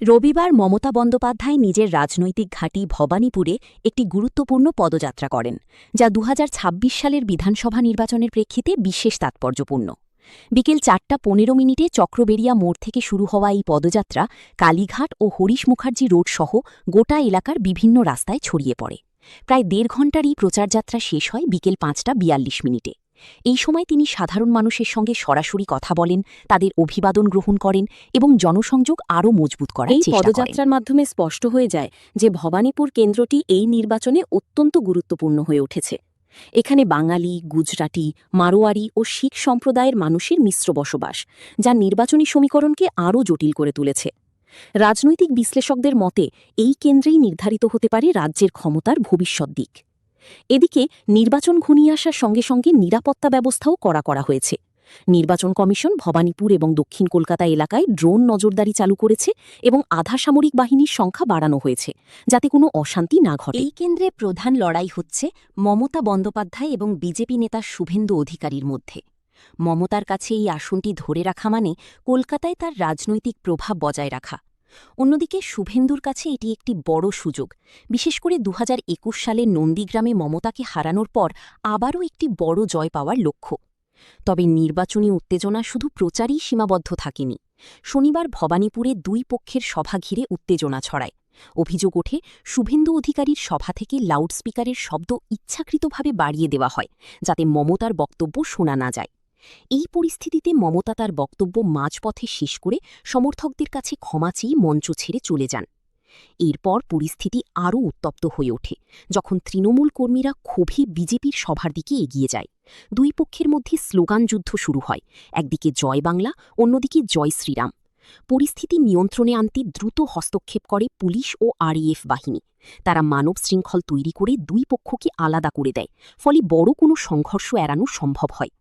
রবিবার মমতা বন্দ্যোপাধ্যায় নিজের রাজনৈতিক ঘাঁটি ভবানীপুরে একটি গুরুত্বপূর্ণ পদযাত্রা করেন, যা ২০২৬ সালের বিধানসভা নির্বাচনের প্রেক্ষিতে বিশেষ তাৎপর্যপূর্ণ। বিকেল ৪:১৫ চক্রবেড়িয়া মোড় থেকে শুরু হওয়া এই পদযাত্রা কালীঘাট ও হরিশ মুখার্জি রোড সহ গোটা এলাকার বিভিন্ন রাস্তায় ছড়িয়ে পড়ে। প্রায় ১.৫ ঘণ্টার এই প্রচারযাত্রা শেষ হয় বিকেল ৫:৪২। এই সময় তিনি সাধারণ মানুষের সঙ্গে সরাসরি কথা বলেন, তাদের অভিবাদন গ্রহণ করেন এবং জনসংযোগ আরও মজবুত করার চেষ্টা করেন। এই পদযাত্রার মাধ্যমে স্পষ্ট হয়ে যায় যে ভবানীপুর কেন্দ্রটি এই নির্বাচনে অত্যন্ত গুরুত্বপূর্ণ হয়ে উঠেছে। এখানে বাঙালি, গুজরাটি, মারোয়ারি ও শিখ সম্প্রদায়ের মানুষের মিশ্র বসবাস, যা নির্বাচনী সমীকরণকে আরও জটিল করে তুলেছে। রাজনৈতিক বিশ্লেষকদের মতে এই কেন্দ্রেই নির্ধারিত হতে পারে রাজ্যের ক্ষমতার ভবিষ্যৎ দিক। এদিকে নির্বাচন ঘনিয়ে আসার সঙ্গে সঙ্গে নিরাপত্তা ব্যবস্থাও করা হয়েছে। নির্বাচন কমিশন ভবানীপুর এবং দক্ষিণ কলকাতা এলাকায় ড্রোন নজরদারি চালু করেছে এবং আধা সামরিক বাহিনীর সংখ্যা বাড়ানো হয়েছে, যাতে কোনো অশান্তি না ঘটে। এই কেন্দ্রে প্রধান লড়াই হচ্ছে মমতা বন্দ্যোপাধ্যায় এবং বিজেপি নেতা শুভেন্দু অধিকারীর মধ্যে। মমতার কাছে এই আসনটি ধরে রাখা মানে কলকাতায় তার রাজনৈতিক প্রভাব বজায় রাখা। অন্যদিকে শুভেন্দুর কাছে এটি একটি বড় সুযোগ, বিশেষ করে ২০২১ সালে নন্দীগ্রামে মমতাকে হারানোর পর আবারও একটি বড় জয় পাওয়ার লক্ষ্য। তবে নির্বাচনী উত্তেজনা শুধু প্রচারেই সীমাবদ্ধ থাকেনি। শনিবার ভবানীপুরে দুই পক্ষের সভা ঘিরে উত্তেজনা ছড়ায়। অভিযোগ ওঠে, শুভেন্দু অধিকারীর সভা থেকে লাউডস্পিকারের শব্দ ইচ্ছাকৃতভাবে বাড়িয়ে দেওয়া হয়, যাতে মমতার বক্তব্য শোনা না যায়। এই পরিস্থিতিতে মমতা তার বক্তব্য মাঝপথে শেষ করে সমর্থকদের কাছে ক্ষমা চেয়ে মঞ্চ ছেড়ে চলে যান। এরপর পরিস্থিতি আরও উত্তপ্ত হয়ে ওঠে, যখন তৃণমূল কর্মীরা ক্ষোভে বিজেপির সভার দিকে এগিয়ে যায়। দুই পক্ষের মধ্যে স্লোগান যুদ্ধ শুরু হয়, একদিকে জয় বাংলা, অন্যদিকে জয় শ্রীরাম। পরিস্থিতি নিয়ন্ত্রণে আনতে দ্রুত হস্তক্ষেপ করে পুলিশ ও আরএএফ বাহিনী। তারা মানব শৃঙ্খল তৈরি করে দুই পক্ষকে আলাদা করে দেয়, ফলে বড় কোনো সংঘর্ষ এড়ানো সম্ভব হয়।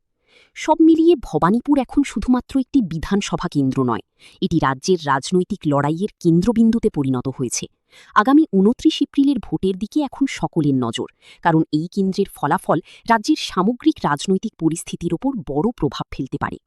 সব মিলিয়ে ভবানীপুর এখন শুধুমাত্র একটি বিধানসভা কেন্দ্র নয়, এটি রাজ্যের রাজনৈতিক লড়াইয়ের কেন্দ্রবিন্দুতে পরিণত হয়েছে। আগামী ২৯ এপ্রিলের ভোটের দিকে এখন সকলের নজর, কারণ এই কেন্দ্রের ফলাফল রাজ্যের সামগ্রিক রাজনৈতিক পরিস্থিতির ওপর বড় প্রভাব ফেলতে পারে।